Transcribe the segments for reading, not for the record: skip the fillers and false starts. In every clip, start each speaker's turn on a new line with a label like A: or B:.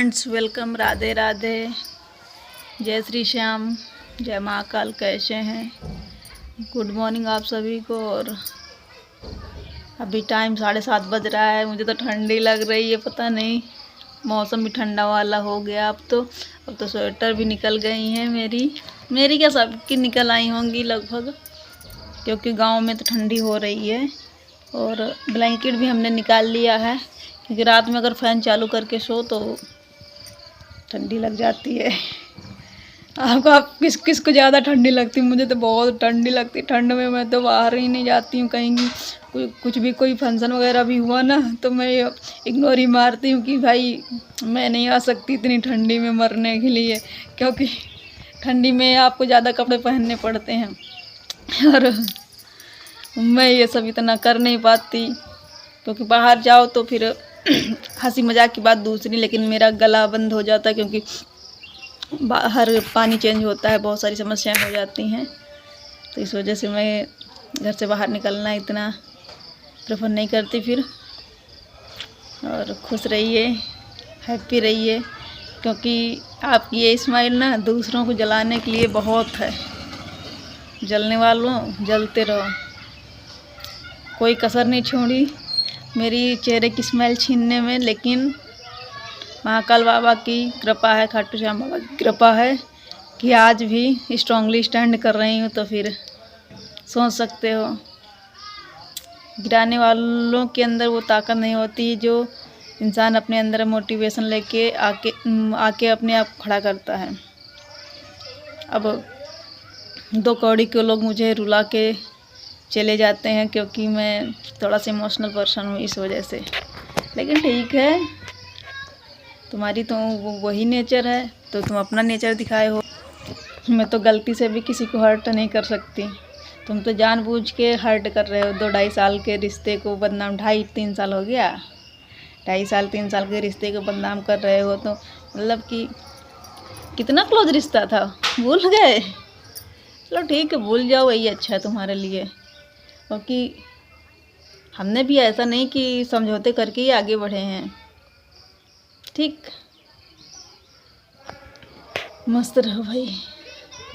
A: Friends, welcome. Radhe Radhe, जय श्री श्याम, जय महाकाल। कैसे हैं? गुड मॉर्निंग आप सभी को। और अभी टाइम 7:30 बज रहा है। मुझे तो ठंडी लग रही है, पता नहीं, मौसम भी ठंडा वाला हो गया अब तो स्वेटर भी निकल गई हैं मेरी क्या, सबकी निकल आई होंगी लगभग, क्योंकि गांव में तो ठंडी हो रही है। और ब्लैंकेट भी हमने निकाल लिया है, क्योंकि रात में अगर फ़ैन चालू करके सो तो ठंडी लग जाती है। आप किसको ज़्यादा ठंडी लगती? मुझे तो बहुत ठंडी लगती है। ठंड में मैं तो बाहर ही नहीं जाती हूँ कहीं भी। कोई फंक्शन वगैरह भी हुआ ना तो मैं इग्नोर ही मारती हूँ कि भाई मैं नहीं आ सकती इतनी ठंडी में मरने के लिए, क्योंकि ठंडी में आपको ज़्यादा कपड़े पहनने पड़ते हैं और मैं ये सब इतना कर नहीं पाती, क्योंकि बाहर जाओ तो फिर हंसी मजाक की बात दूसरी, लेकिन मेरा गला बंद हो जाता है, क्योंकि बाहर पानी चेंज होता है, बहुत सारी समस्याएं हो जाती हैं। तो इस वजह से मैं घर से बाहर निकलना इतना प्रेफर नहीं करती फिर। और खुश रहिए, हैप्पी रहिए, क्योंकि आपकी ये स्माइल ना दूसरों को जलाने के लिए बहुत है। जलने वालों जलते रहो, कोई कसर नहीं छोड़ी मेरी चेहरे की स्मेल छीनने में। लेकिन महाकाल बाबा की कृपा है, खाटू श्याम बाबा की कृपा है कि आज भी स्ट्रांगली स्टैंड कर रही हूँ। तो फिर सोच सकते हो, गिराने वालों के अंदर वो ताकत नहीं होती जो इंसान अपने अंदर मोटिवेशन लेके आके अपने आप खड़ा करता है। अब 2 कौड़ी के लोग मुझे रुला के चले जाते हैं, क्योंकि मैं थोड़ा सा इमोशनल पर्सन हूँ इस वजह से। लेकिन ठीक है, तुम्हारी तो वही नेचर है, तो तुम अपना नेचर दिखाए हो। मैं तो गलती से भी किसी को हर्ट नहीं कर सकती। तुम तो जानबूझ के हर्ट कर रहे हो। 2-2.5 साल के रिश्ते को बदनाम, 2.5-3 साल हो गया, 2.5-3 साल के रिश्ते को बदनाम कर रहे हो। तो मतलब कि कितना क्लोज रिश्ता था, भूल गए? चलो ठीक है, भूल जाओ, वही अच्छा है तुम्हारे लिए। क्योंकि हमने भी ऐसा नहीं कि समझौते करके ही आगे बढ़े हैं। ठीक, मस्त रहो भाई।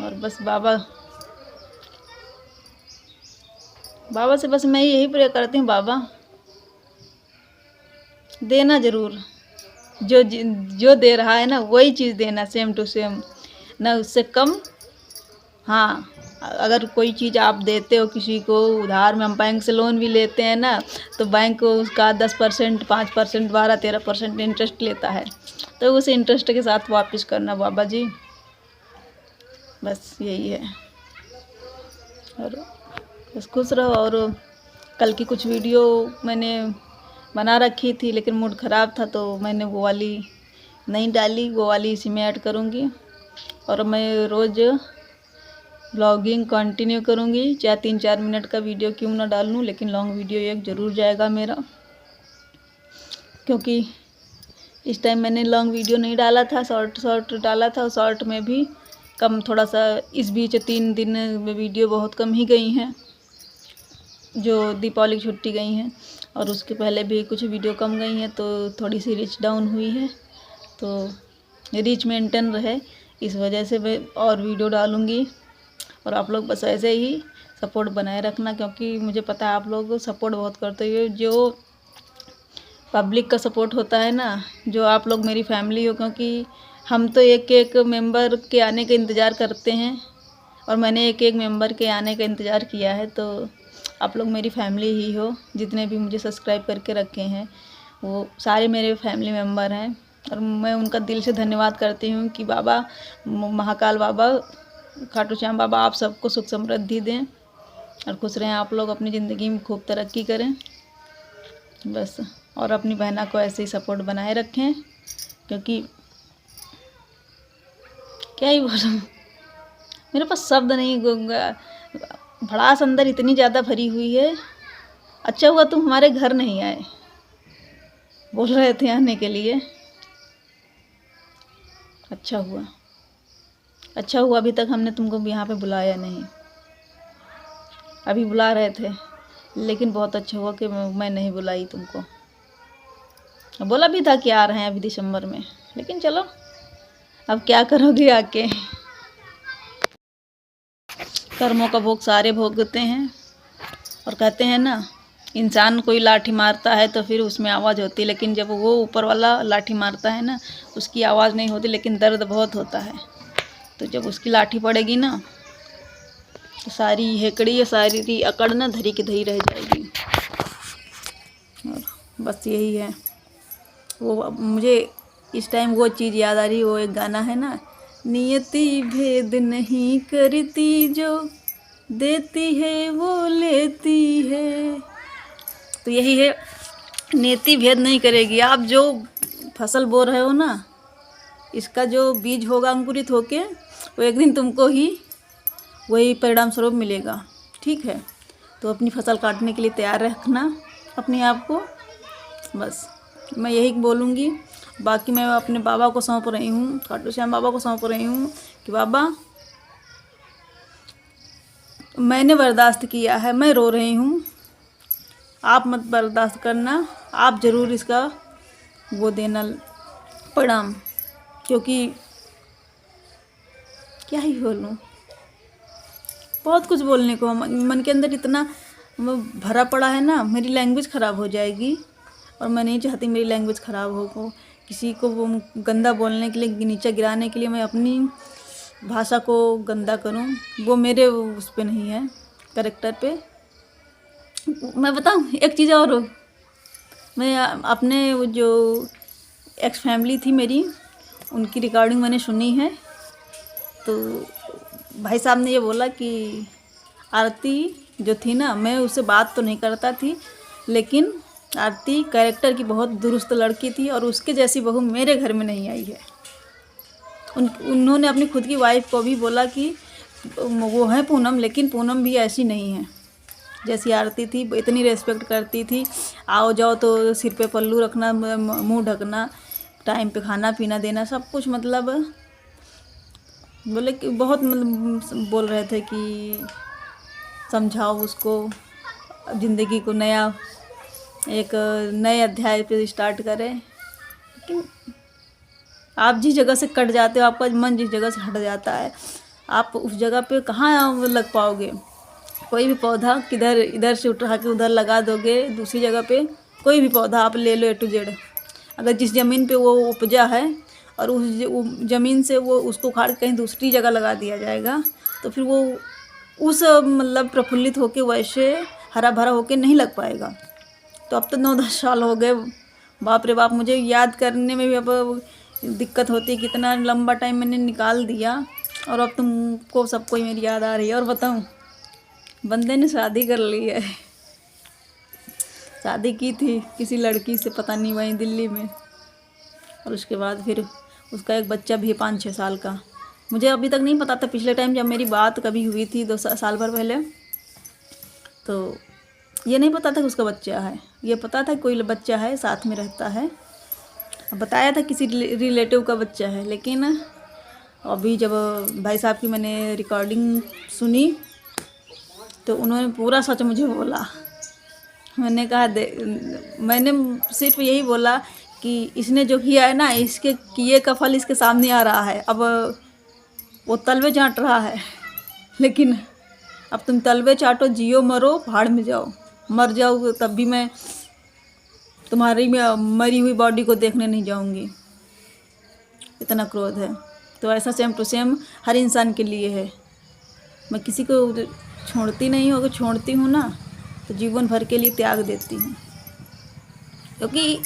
A: और बस बाबा से बस मैं यही प्रे करती हूँ, बाबा देना ज़रूर, जो दे रहा है ना वही चीज़ देना, सेम टू सेम, ना उससे कम। हाँ, अगर कोई चीज़ आप देते हो किसी को उधार में, हम बैंक से लोन भी लेते हैं ना, तो बैंक को उसका 10%, 5%, 12-13% इंटरेस्ट लेता है, तो उस इंटरेस्ट के साथ वापस करना बाबा जी, बस यही है। और बस खुश रहो। और कल की कुछ वीडियो मैंने बना रखी थी, लेकिन मूड ख़राब था तो मैंने वो वाली नहीं डाली, वो वाली इसी में ऐड करूँगी। और मैं रोज़ ब्लॉगिंग कंटिन्यू करूँगी, चाहे 3-4 मिनट का वीडियो क्यों ना डालूँ, लेकिन लॉन्ग वीडियो एक ज़रूर जाएगा मेरा, क्योंकि इस टाइम मैंने लॉन्ग वीडियो नहीं डाला था, शॉर्ट डाला था। और शॉर्ट में भी कम, थोड़ा सा इस बीच 3 दिन में वीडियो बहुत कम ही गई हैं, जो दीपावली की छुट्टी गई हैं, और उसके पहले भी कुछ वीडियो कम गई हैं, तो थोड़ी सी रीच डाउन हुई है। तो रीच मेंटेन रहे, इस वजह से मैं और वीडियो डालूँगी। और आप लोग बस ऐसे ही सपोर्ट बनाए रखना, क्योंकि मुझे पता है आप लोग सपोर्ट बहुत करते हो। जो पब्लिक का सपोर्ट होता है ना, जो आप लोग मेरी फैमिली हो, क्योंकि हम तो एक मेंबर के आने का इंतज़ार करते हैं, और मैंने एक मेंबर के आने का इंतज़ार किया है। तो आप लोग मेरी फैमिली ही हो। जितने भी मुझे सब्सक्राइब करके रखे हैं वो सारे मेरे फैमिली मेंबर हैं, और मैं उनका दिल से धन्यवाद करती हूँ कि बाबा, महाकाल बाबा, खाटू श्याम बाबा आप सबको सुख समृद्धि दें और खुश रहें। आप लोग अपनी ज़िंदगी में खूब तरक्की करें बस। और अपनी बहना को ऐसे ही सपोर्ट बनाए रखें, क्योंकि क्या ही बोलूं, मेरे पास शब्द नहीं। भड़ास अंदर इतनी ज़्यादा भरी हुई है। अच्छा हुआ तुम हमारे घर नहीं आए, बोल रहे थे आने के लिए। अच्छा हुआ अभी तक हमने तुमको यहाँ पे बुलाया नहीं। अभी बुला रहे थे, लेकिन बहुत अच्छा हुआ कि मैं नहीं बुलाई तुमको। बोला भी था कि आ रहे हैं अभी दिसंबर में, लेकिन चलो अब क्या करोगे आके। कर्मों का भोग सारे भोगते हैं। और कहते हैं ना, इंसान कोई लाठी मारता है तो फिर उसमें आवाज़ होती है, लेकिन जब वो ऊपर वाला लाठी मारता है ना, उसकी आवाज़ नहीं होती, लेकिन दर्द बहुत होता है। तो जब उसकी लाठी पड़ेगी ना, तो सारी हेकड़ी या सारी अकड़ ना धरी की धरी रह जाएगी। और बस यही है। वो मुझे इस टाइम वो चीज़ याद आ रही, वो एक गाना है ना, नियति भेद नहीं करती, जो देती है वो लेती है। तो यही है, नियति भेद नहीं करेगी। आप जो फसल बो रहे हो ना, इसका जो बीज होगा अंकुरित होके, वो एक दिन तुमको ही वही परिणाम स्वरूप मिलेगा। ठीक है, तो अपनी फसल काटने के लिए तैयार रखना अपने आप को। बस मैं यही बोलूँगी। बाकी मैं अपने बाबा को सौंप रही हूँ, खाटू श्याम बाबा को सौंप रही हूँ कि बाबा, मैंने बर्दाश्त किया है, मैं रो रही हूँ, आप मत बर्दाश्त करना, आप ज़रूर इसका वो देना परिणाम। क्योंकि क्या ही बोलूँ, बहुत कुछ बोलने को मन के अंदर इतना भरा पड़ा है ना, मेरी लैंग्वेज ख़राब हो जाएगी। और मैं नहीं चाहती मेरी लैंग्वेज ख़राब हो, किसी को वो गंदा बोलने के लिए, नीचे गिराने के लिए मैं अपनी भाषा को गंदा करूं, वो मेरे उस पे नहीं है, कैरेक्टर पे। मैं बताऊं एक चीज़ और, मैं अपने वो जो एक्स फैमिली थी मेरी, उनकी रिकॉर्डिंग मैंने सुनी है। तो भाई साहब ने ये बोला कि आरती जो थी ना, मैं उससे बात तो नहीं करता थी, लेकिन आरती कैरेक्टर की बहुत दुरुस्त लड़की थी, और उसके जैसी बहू मेरे घर में नहीं आई है। उन्होंने अपनी खुद की वाइफ को भी बोला कि वो है पूनम, लेकिन पूनम भी ऐसी नहीं है जैसी आरती थी। इतनी रेस्पेक्ट करती थी, आओ जाओ तो सिर पे पल्लू रखना, मुंह ढकना, टाइम पे खाना पीना देना, सब कुछ। मतलब बोले कि बहुत मतलब बोल रहे थे कि समझाओ उसको, ज़िंदगी को नया एक नए अध्याय पे स्टार्ट करें। लेकिन आप जिस जगह से कट जाते हो, आपका मन जिस जगह से हट जाता है, आप उस जगह पे कहाँ लग पाओगे। कोई भी पौधा किधर इधर से उठा के उधर लगा दोगे, दूसरी जगह पे कोई भी पौधा आप ले लो A to Z, अगर जिस ज़मीन पे वो उपजा है और उस ज़मीन से वो उसको उखाड़ के कहीं दूसरी जगह लगा दिया जाएगा, तो फिर वो उस मतलब प्रफुल्लित होके वैसे हरा भरा होके नहीं लग पाएगा। तो अब तो 9-10 साल हो गए, बाप रे बाप, मुझे याद करने में भी अब दिक्कत होती है, कितना लंबा टाइम मैंने निकाल दिया, और अब तुमको सबको ही मेरी याद आ रही है। और बताऊं, बंदे ने शादी कर ली है, शादी की थी किसी लड़की से, पता नहीं वहीं दिल्ली में, और उसके बाद फिर उसका एक बच्चा भी है 5-6 साल का। मुझे अभी तक नहीं पता था, पिछले टाइम जब मेरी बात कभी हुई थी 2 साल भर पहले, तो ये नहीं पता था कि उसका बच्चा है। ये पता था कोई बच्चा है, साथ में रहता है, बताया था किसी रिलेटिव का बच्चा है। लेकिन अभी जब भाई साहब की मैंने रिकॉर्डिंग सुनी, तो उन्होंने पूरा सच मुझे बोला। मैंने कहा मैंने सिर्फ यही बोला कि इसने जो किया है ना, इसके किए का फल इसके सामने आ रहा है। अब वो तलवे चाट रहा है, लेकिन अब तुम तलवे चाटो, जियो मरो, भाड़ में जाओ, मर जाओ तब भी मैं तुम्हारी मरी हुई बॉडी को देखने नहीं जाऊंगी, इतना क्रोध है। तो ऐसा सेम टू सेम हर इंसान के लिए है। मैं किसी को छोड़ती नहीं हूँ, अगर छोड़ती हूँ ना तो जीवन भर के लिए त्याग देती हूँ। क्योंकि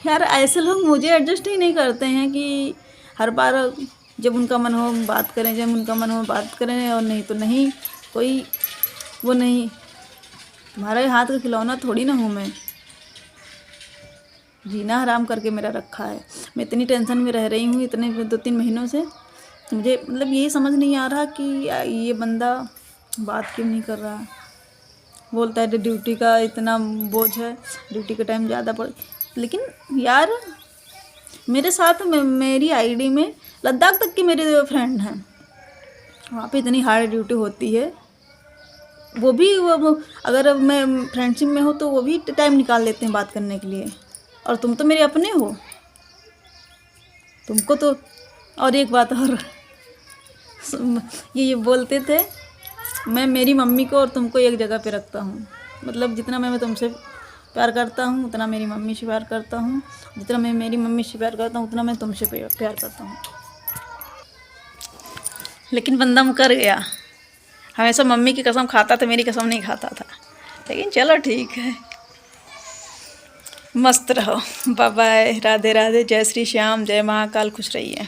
A: यार ऐसे लोग मुझे एडजस्ट ही नहीं करते हैं कि हर बार जब उनका मन हो बात करें, जब उनका मन हो बात करें, और नहीं तो नहीं। कोई वो नहीं, तुम्हारे हाथ का खिलौना थोड़ी ना हूँ मैं, जीना हराम करके मेरा रखा है। मैं इतनी टेंशन में रह रही हूँ इतने 2-3 महीनों से, मुझे मतलब यही समझ नहीं आ रहा कि ये बंदा बात क्यों नहीं कर रहा। बोलता है ड्यूटी का इतना बोझ है, ड्यूटी का टाइम ज़्यादा पड़, लेकिन यार मेरे साथ मेरी आईडी में लद्दाख तक के मेरे फ्रेंड हैं, वहाँ पे इतनी हार्ड ड्यूटी होती है। वो भी वो अगर मैं फ्रेंडशिप में हूँ तो वो भी टाइम निकाल लेते हैं बात करने के लिए, और तुम तो मेरे अपने हो, तुमको तो। और एक बात और, ये बोलते थे, मैं मेरी मम्मी को और तुमको एक जगह पे रखता हूँ। मतलब जितना मैं तुमसे प्यार करता हूँ उतना मेरी मम्मी से प्यार करता हूँ, जितना मैं मेरी मम्मी से प्यार करता हूँ उतना मैं तुमसे प्यार करता हूँ। लेकिन बंदा मुकर गया। हमेशा मम्मी की कसम खाता था, मेरी कसम नहीं खाता था। लेकिन चलो ठीक है, मस्त रहो। बाय बाय, राधे राधे, जय श्री श्याम, जय महाकाल, खुश रहिए।